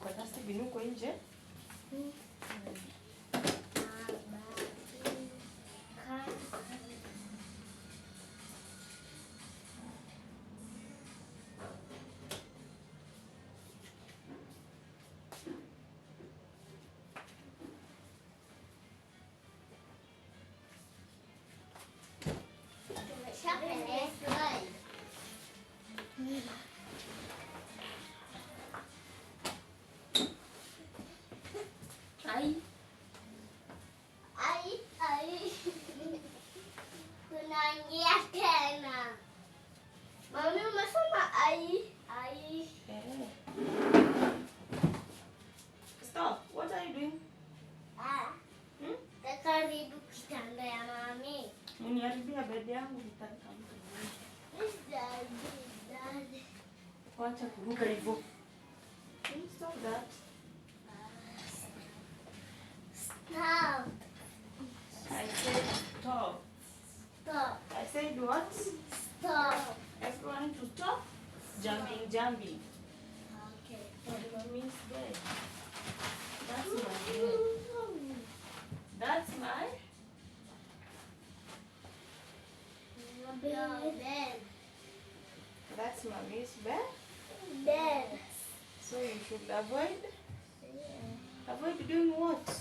kwa dustbin huko nje. Tunaingia tena. Mami umesema ai. Stop. What are you doing? Karibu kitanda ya mami. Uniharibia bed yangu nitaka mtu. Wacha kuruka hivyo. Stop that. Stop. I said stop. Stop. I said what? Stop. Everyone to stop jumping. Okay. Mommy's bed. That's my bed. That's my bed. That's mommy's bed. Bed. So you should avoid doing what?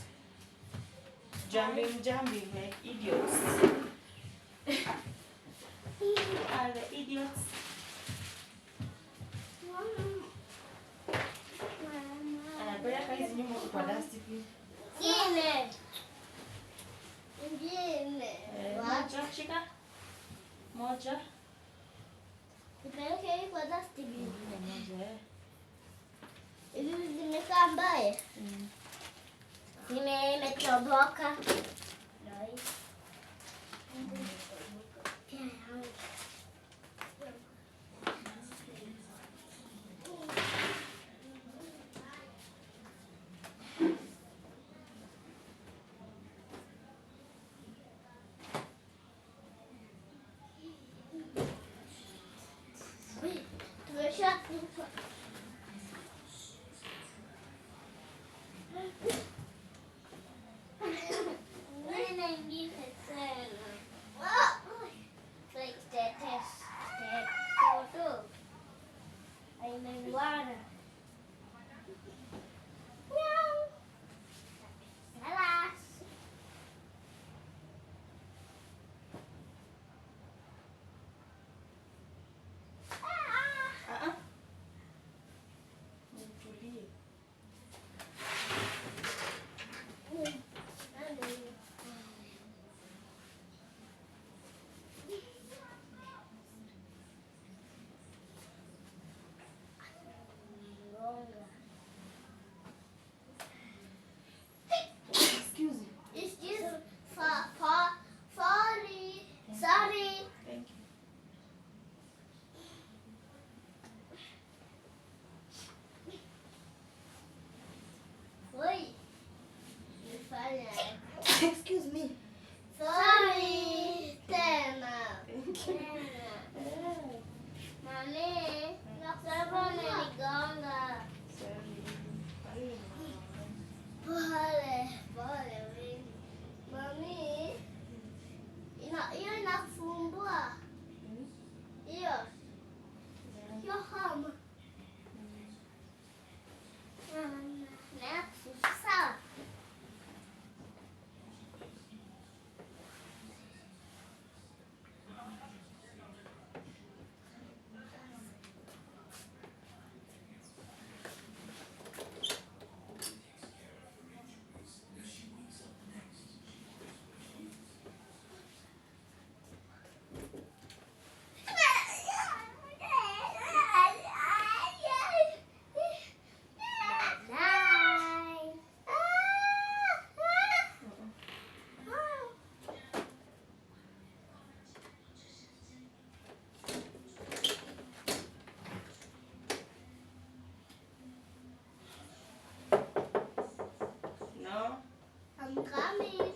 Jumping like idiots. Who are the idiots? Anapeleka hizi nyumba kwa dustbin. Ingine. Moja, shika. Moja. Nipeleke hii kwa dustbin. Moja. Hivi zimekaa mbaya. Imetoboka. Tumeshakufa. Nina ingine tena. Like tetesi. Toto. Aimenuana. Meow. Salas. Mtulie. Excuse me. It's just sorry. Thank you. Oi. Nifanya. Excuse me. Sorry. Tena. Thank you. Mami, nakusema umenigonga. Sorry. Pole wewe. Mami, hiyo inakusumbua. Hiyo homa. Sawa. No. I'm coming.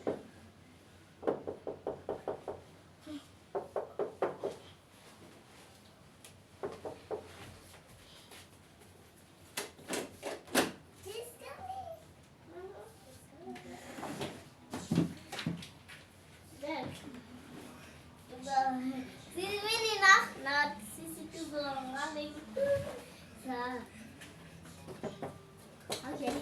Sawa. Okay.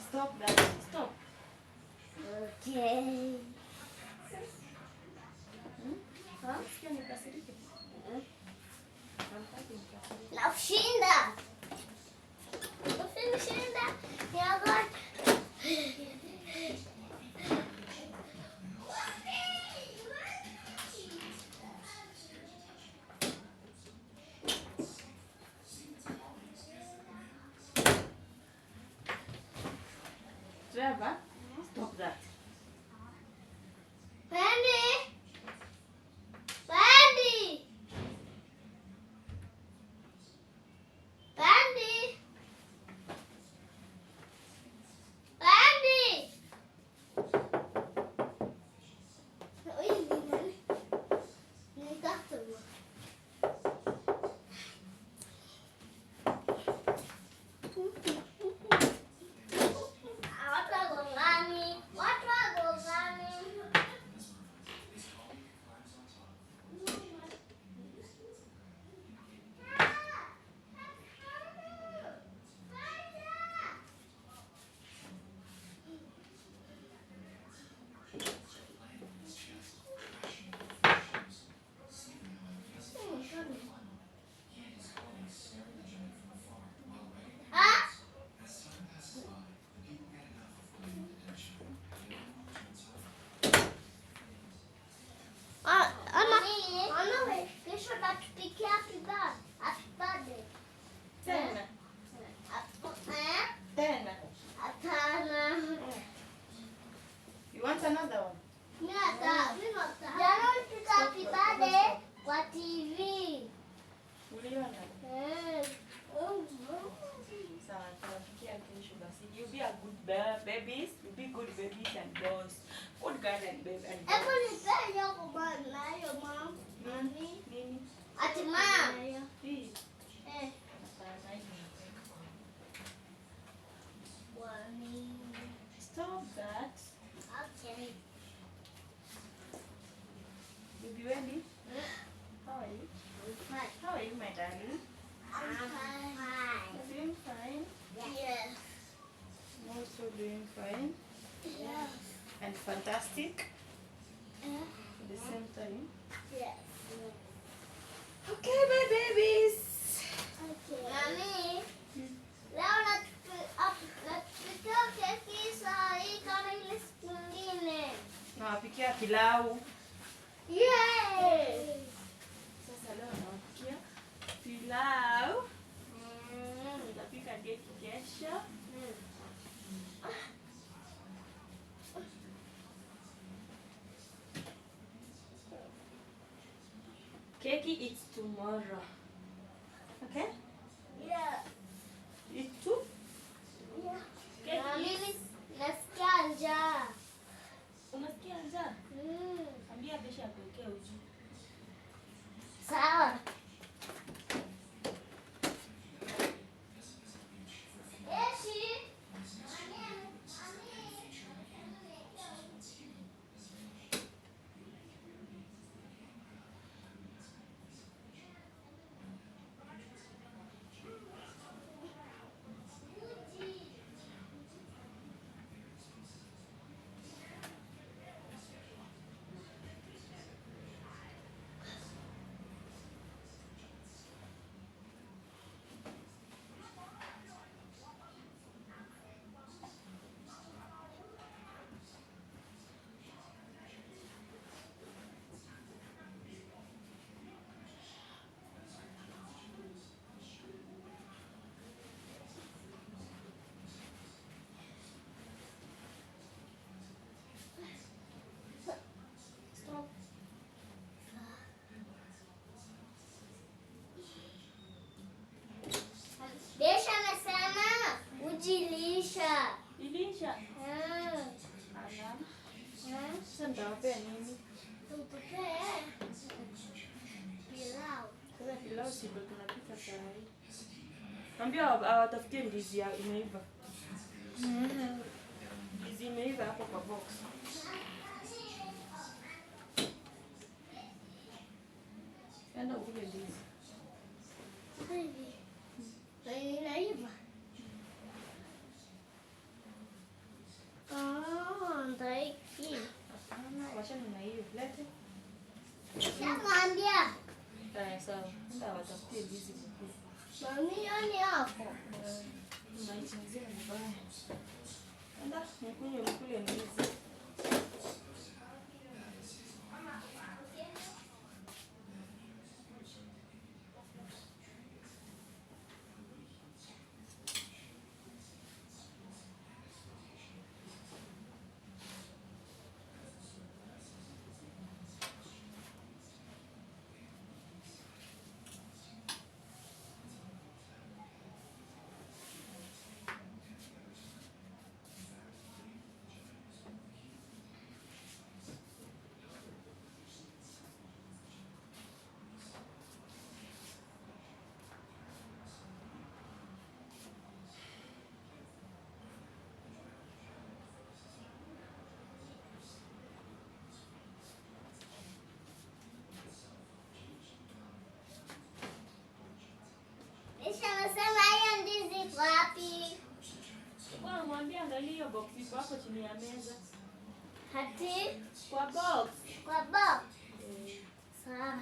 Stop that. Stop. Okay. Sikia nikasirike. Hamtaki nikasirike. Nashinda. Usishinda. Ya God. Trevor, stop that. Wendy. Wendy. Wendy. Wendy. Huyu ni nani? Ni customer. Watu wagongani. Watu wagongani. Ah? Ana kesho natupikia atupade. Tena. Tena. Atana. You want another one? Jana ulipika atupade kwa TV. Uliona? Eh. Sawa, tunafikia kesho basi. You be a good babies. You be good babies and boys. Good girl and baby and boys. Hebu nipe hiyo kubwa nayo mama. Mami. Nini? Ati mama. Hii. Eh. Hapana, hii. Wani. Stop that. Okay. Baby Wendy, how are you? Fine. How are you, my darling? I'm fine. You're doing fine. Yes. I'm also doing fine Yes. and fantastic at the same time. Yes. Okay, my babies. Okay. Mami, leo natupikia keki saa hii kama ile siku nyingine. Nawapikia pilau. Yay! Sasa leo nawapikia pilau. Nitapika keki kesho. Keki it's tomorrow. Okay? Yeah. Eat too. Yeah. Keki Mami, is... nasikia njaa. Unasikia njaa? Ambia Besha akuwekee uji. Sawa. Eshi. Utawapea nini? Tumpee pilau. Sasa pilau si ndo tunapika saa hii. Ambia awatafutie ndizi ya imeiva. Ndizi imeiva hapo kwa box. Enda ukule ndizi. Hivi. Na inaiva. Ndaiki. Hapana, wachana na hiyo. Lete. Namwambia. Sawa. Enda awatafutie ndizi mkuu. Mami yoni hapo. Maisha mzima ni mbaya. Enda mkunywe mkule ndizi. Amesema hiyo ndizi iko wapi? Bwana mwambie angalia hiyo box iko hapo chini ya meza. Hati Kwa box. kwa box. Sawa.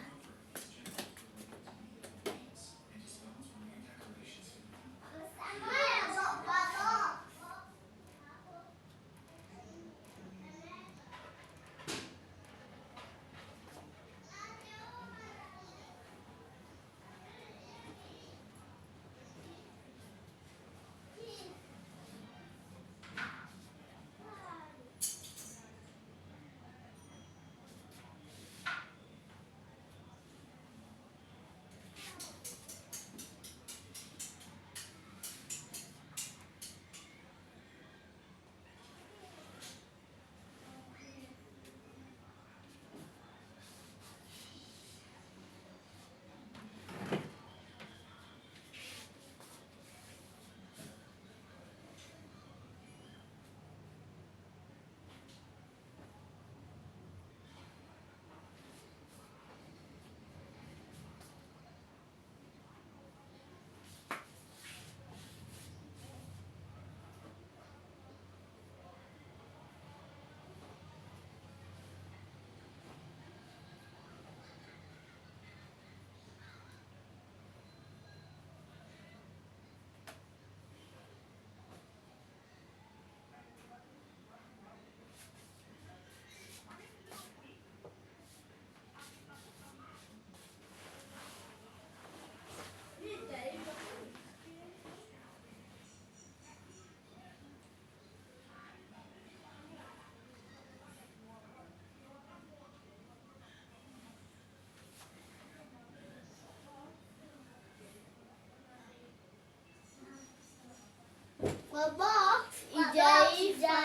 Kwa box ijaiva.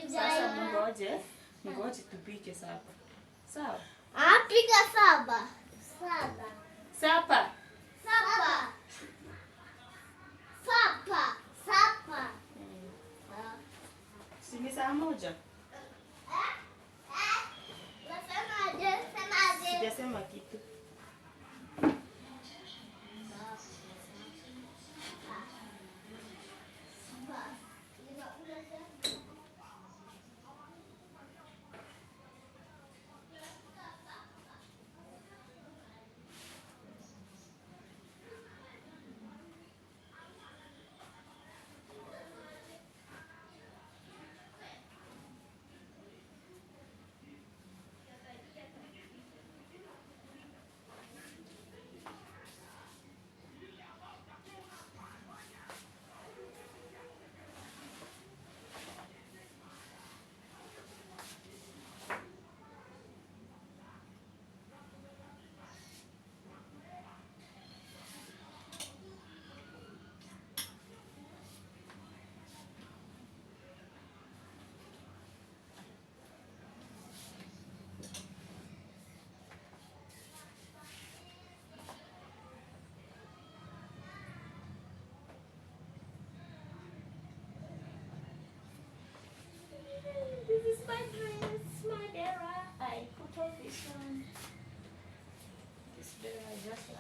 Sasa ngoje tupike sapa. Sawa? Apika saba. Saba. Sapa. Sapa. Sapa. Sapa. Si ni saa moja? Nasemaje? Semaje? Sijasema kitu. This one. This bear, I just